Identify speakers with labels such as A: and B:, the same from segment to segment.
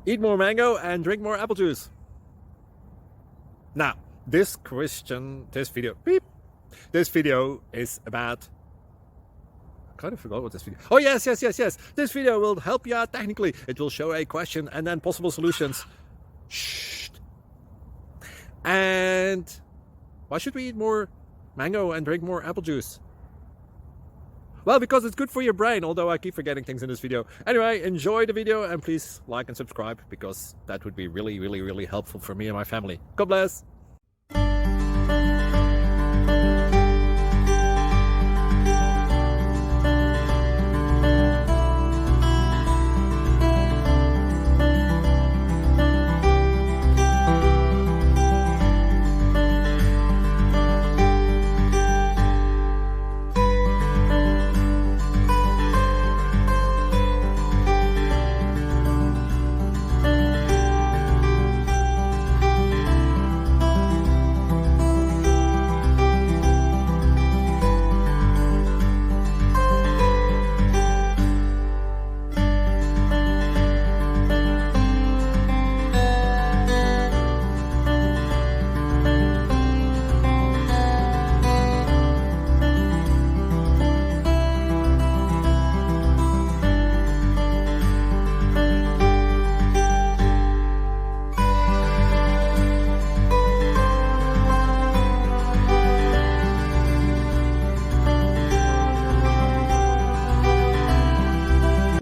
A: Eat more mango and drink more apple juice. Now, this video is about, I kind of forgot what this video. Oh, yes. This video will help you out technically. It will show a question and then possible solutions. Shh. And why should we eat more mango and drink more apple juice? Well, because it's good for your brain, although I keep forgetting things in this video. Anyway, enjoy the video and please like and subscribe, because that would be really helpful for me and my family. God bless.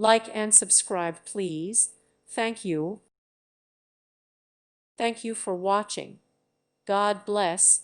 B: Like and subscribe, please. Thank you. Thank you for watching. God bless.